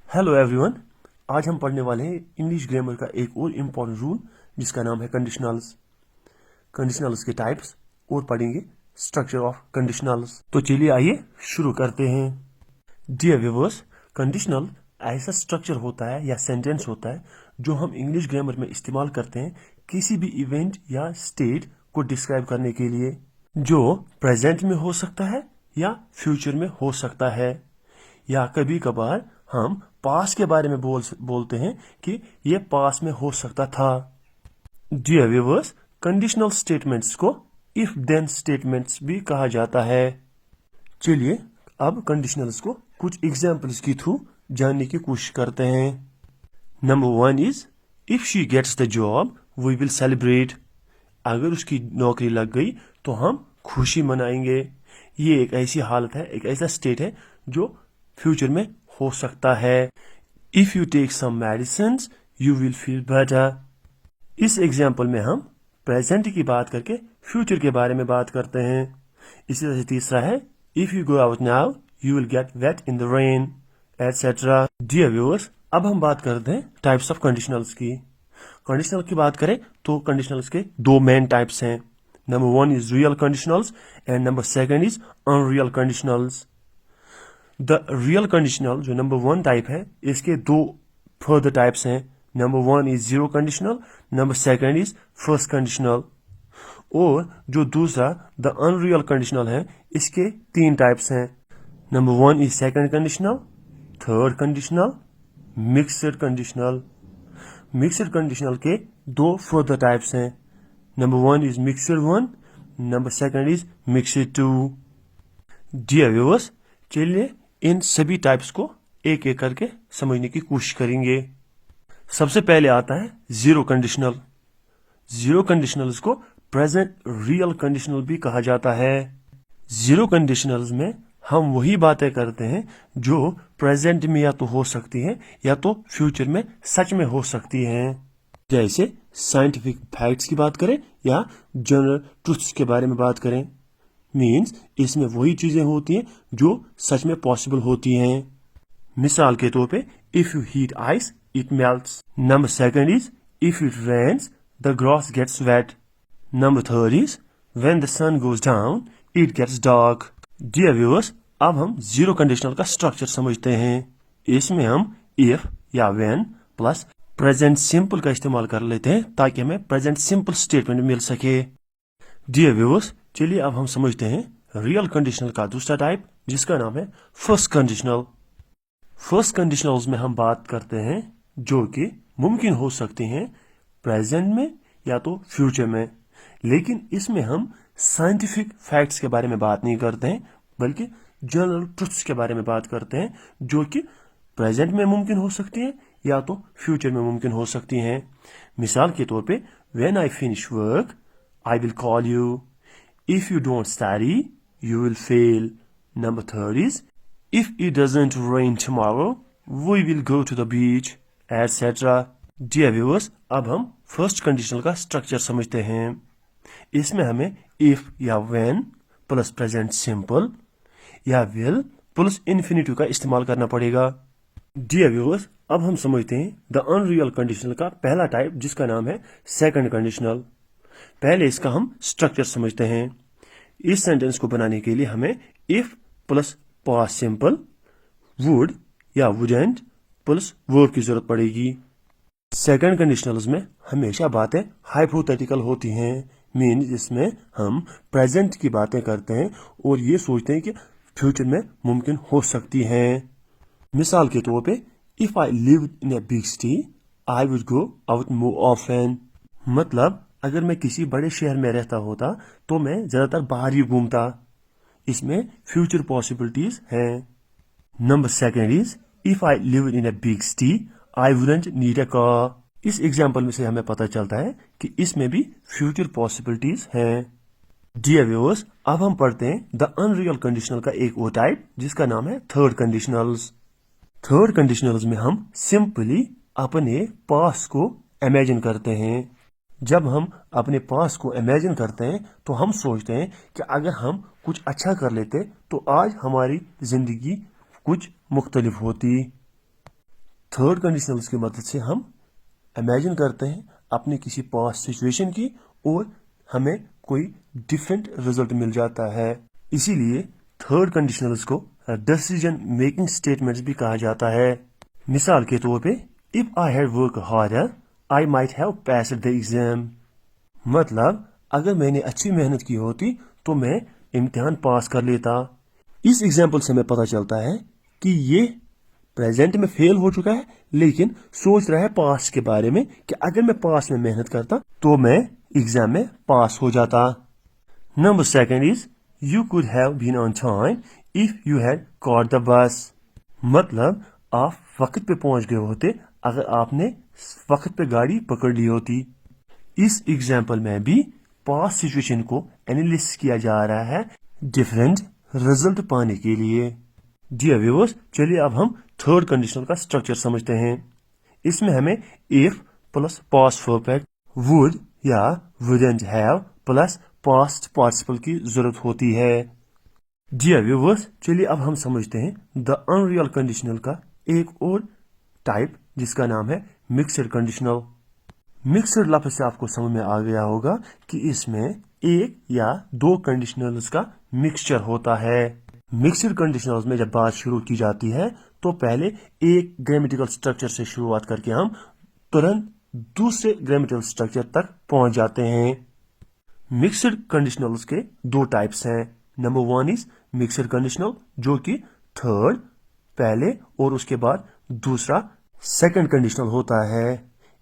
Hello everyone. आज हम पढ़ने वाले हैं इंग्लिश ग्रामर का एक और इम्पॉर्टेंट रूल जिसका नाम है कंडीशनल्स। कंडीशनल्स के टाइप्स और पढ़ेंगे स्ट्रक्चर ऑफ कंडीशनल्स। तो चलिए आइए शुरू करते हैं। डियर व्यूअर्स, कंडीशनल ऐसा स्ट्रक्चर होता है या सेंटेंस होता है जो हम इंग्लिश ग्रामर में इस्तेमाल करते हैं किसी भी इवेंट या स्टेट को डिस्क्राइब करने के लिए, जो प्रेजेंट में हो सकता है या फ्यूचर में हो सकता है, या कभी कभार हम पास के बारे में बोलते हैं कि ये पास में हो सकता था। डियर व्यूअर्स, कंडीशनल स्टेटमेंट्स को इफ देन स्टेटमेंट्स भी कहा जाता है। चलिए अब कंडीशनल्स को कुछ एग्जांपल्स के थ्रू जानने की कोशिश करते हैं। Number 1 is if she gets the job we will celebrate. अगर उसकी नौकरी लग गई तो हम खुशी मनाएंगे। ये एक ऐसी हालत है, एक ऐसा स्टेट है जो फ्यूचर में हो सकता है। If you take some medicines you will feel better. इस एग्जाम्पल में हम प्रेजेंट की बात करके फ्यूचर के बारे में बात करते हैं। इसी तरह से तीसरा है if you go out now you will get wet in the rain etcetera. Dear viewers, अब हम बात करते हैं टाइप्स ऑफ कंडीशनल्स की। कंडीशनल की बात करें तो कंडीशनल्स के दो मेन टाइप्स हैं। Number 1 is real conditionals and number 2 is unreal conditionals. The real conditional जो नंबर 1 टाइप है, इसके दो फर्दर टाइप्स हैं। Number 1 is zero conditional, number 2 is first conditional. और जो दूसरा द अनरियल कंडीशनल है, इसके 3 टाइप्स हैं। Number 1 is second conditional, third conditional, mixed conditional. Mixed conditional के दो फर्दर टाइप्स हैं। Number 1 is mixed 1, number 2 is mixed 2। Dear viewers, चलिए इन सभी टाइप्स को एक एक करके समझने की कोशिश करेंगे। सबसे पहले आता है जीरो कंडीशनल। जीरो कंडीशनल्स को प्रेजेंट रियल कंडीशनल भी कहा जाता है। जीरो कंडीशनल्स में हम वही बातें करते हैं जो प्रेजेंट में या तो हो सकती हैं या तो फ्यूचर में सच में हो सकती हैं। जैसे साइंटिफिक फैक्ट्स की बात करें या जनरल ट्रुथ्स के बारे में बात करें, मीन्स इसमें वही चीजें होती हैं जो सच में पॉसिबल होती हैं। मिसाल के तौर पे if you heat ice it melts. Number 2 is if it rains the grass gets wet. Number 3 is when the sun goes down it gets dark. Dear viewers, अब हम जीरो कंडीशनल का स्ट्रक्चर समझते हैं। इसमें हम इफ या when plus present simple का इस्तेमाल कर लेते हैं ताकि हमें प्रेजेंट सिंपल स्टेटमेंट मिल सके। डियर व्यूअर्स, चलिए अब हम समझते हैं रियल कंडीशनल का दूसरा टाइप जिसका नाम है फर्स्ट कंडीशनल। फर्स्ट कंडीशनल्स में हम बात करते हैं जो कि मुमकिन हो सकती हैं प्रेजेंट में या तो फ्यूचर में, लेकिन इसमें हम साइंटिफिक फैक्ट्स के बारे में बात नहीं करते हैं बल्कि जनरल ट्रुथ्स के बारे में बात करते हैं जो कि प्रेजेंट में मुमकिन हो सकती हैं या तो फ्यूचर में मुमकिन हो सकती हैं। मिसाल के तौर पे when I finish work I will call you. If you don't study, you will fail. Number 3 is, if it doesn't rain tomorrow, we will go to the beach, etc. Dear viewers, अब हम first conditional का structure समझते हैं। इसमें हमें if या when plus present simple या will plus infinitive का इस्तेमाल करना पड़ेगा। Dear viewers, अब हम समझते हैं द अनरियल कंडीशनल का पहला टाइप जिसका नाम है सेकंड कंडीशनल। पहले इसका हम स्ट्रक्चर समझते हैं। इस सेंटेंस को बनाने के लिए हमें if plus past simple, would या वुडेंट प्लस वर्ब की जरूरत पड़ेगी। सेकंड कंडीशनल्स में हमेशा बातें हाइपोथेटिकल होती हैं, मीन जिसमें हम प्रेजेंट की बातें करते हैं और ये सोचते हैं कि फ्यूचर में मुमकिन हो सकती हैं। मिसाल के तौर पे if I live in a big city I would go out more often. मतलब अगर मैं किसी बड़े शहर में रहता होता तो मैं ज्यादातर बाहर ही घूमता। इसमें फ्यूचर पॉसिबिलिटीज हैं। Number 2 is if I live in a big city I wouldn't need a car. इस एग्जांपल में से हमें पता चलता है कि इसमें भी फ्यूचर पॉसिबिलिटीज हैं। डियर व्यूअर्स, अब हम पढ़ते हैं द अनरियल कंडीशनल का एक और टाइप जिसका नाम है थर्ड कंडीशनल्स। थर्ड कंडीशनल्स में हम सिंपली अपने पास को इमेजिन करते हैं। जब हम अपने पास को इमेजिन करते हैं तो हम सोचते हैं कि अगर हम कुछ अच्छा कर लेते तो आज हमारी जिंदगी कुछ मुख्तलिफ होती। थर्ड कंडीशनल्स की मदद से हम इमेजिन करते हैं अपने किसी पास्ट सिचुएशन की और हमें कोई डिफरेंट रिजल्ट मिल जाता है। इसीलिए थर्ड कंडीशनल्स को डिसीजन मेकिंग स्टेटमेंट्स भी कहा जाता है। मिसाल के तौर पे, if I had work harder I might have passed the exam. मतलब अगर मैंने अच्छी मेहनत की होती तो मैं इम्तिहान पास कर लेता। इस एग्जाम्पल से हमें पता चलता है कि ये प्रेजेंट में फेल हो चुका है लेकिन सोच रहा है पास्ट के बारे में कि अगर मैं पास्ट में मेहनत करता तो मैं एग्जाम में पास हो जाता। Number second is you could have been on time if you had caught the bus. मतलब आप वक्त पे पहुंच गए होते अगर आपने वक्त पे गाड़ी पकड़ ली होती। इस एग्जाम्पल में भी पास्ट सिचुएशन को एनालिसिस किया जा रहा है डिफरेंट रिजल्ट पाने के लिए। डियर व्यूअर्स, चलिए अब हम थर्ड कंडीशनल का स्ट्रक्चर समझते हैं। इसमें हमें if plus past perfect, would या wouldn't have plus past participle की जरूरत होती है। डियर व्यूअर्स, चलिए अब हम समझते हैं द अनरियल कंडीशनल का एक और टाइप जिसका नाम है मिक्सड कंडीशनल। मिक्सड लफ्ज से आपको समझ में आ गया होगा कि इसमें एक या दो कंडीशनल्स का मिक्सचर होता है। मिक्सड कंडीशनल्स में जब बात शुरू की जाती है तो पहले एक ग्रामेटिकल स्ट्रक्चर से शुरुआत करके हम तुरंत दूसरे ग्रामेटिकल स्ट्रक्चर तक पहुंच जाते हैं। मिक्सड कंडीशनल्स के दो टाइप्स हैं। Number one is mixed conditional जो कि थर्ड पहले और उसके बाद दूसरा सेकंड कंडीशनल होता है।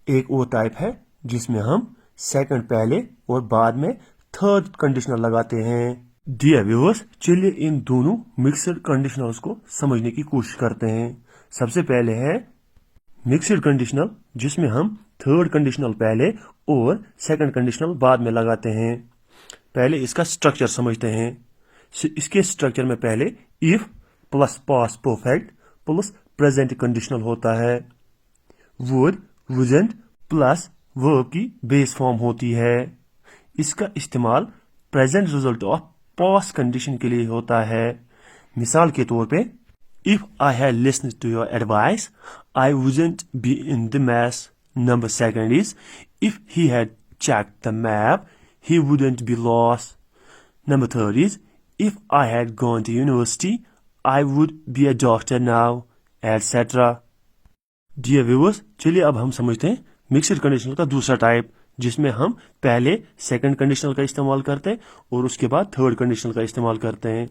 एक और टाइप है जिसमें हम सेकंड पहले और बाद में थर्ड कंडीशनल लगाते हैं। डियर व्यूअर्स, चलिए इन दोनों मिक्सड कंडीशनल्स को समझने की कोशिश करते हैं। सबसे पहले है मिक्सड कंडीशनल जिसमें हम थर्ड कंडीशनल पहले और सेकंड कंडीशनल बाद में लगाते हैं। पहले इसका स्ट्रक्चर समझते हैं। इसके स्ट्रक्चर में पहले if plus past perfect plus present conditional होता है। वुड वुडंट प्लस वर्ब की बेस फॉर्म होती है। इसका इस्तेमाल present result of past condition के लिए होता है। मिसाल के तौर पे, if I had listened to your advice I wouldn't be in the mess. Number second is if he had checked the map he wouldn't be lost. Number third is if I had gone to university I would be a doctor now, etc. Dear viewers, चलिए अब हम समझते हैं mixed conditional का दूसरा type जिसमें हम पहले सेकंड कंडीशनल का इस्तेमाल करते हैं और उसके बाद थर्ड कंडीशनल का इस्तेमाल करते हैं।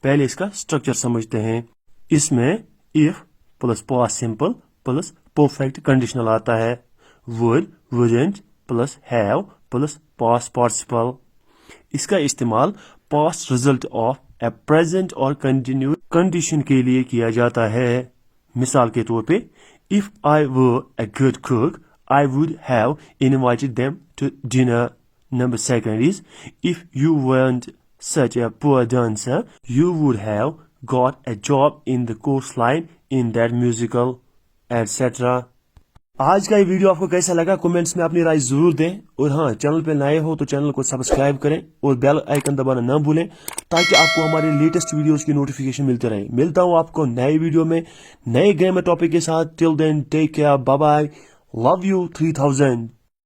पहले इसका स्ट्रक्चर समझते हैं। इसमें if plus past simple plus perfect conditional आता है। Would wouldn't plus have plus past participle. इसका इस्तेमाल past result of A present और कंटिन्यू कंडीशन के लिए किया जाता है। मिसाल के तौर पे, if I were a good cook I would have invited them to dinner. Number second is, if you weren't such a poor dancer, you would have got a job in the chorus line in that musical, etc. आज का ये video आपको कैसा लगा comments में अपनी राय जरूर दें और हाँ, चैनल पे नए हो तो चैनल को सब्सक्राइब करें और बेल आइकन दबाना ना भूलें ताकि आपको हमारे लेटेस्ट वीडियोस की नोटिफिकेशन मिलते रहे। मिलता हूँ आपको नए वीडियो में नए ग्रामर टॉपिक के साथ। Till then take care, bye bye, love you 3000।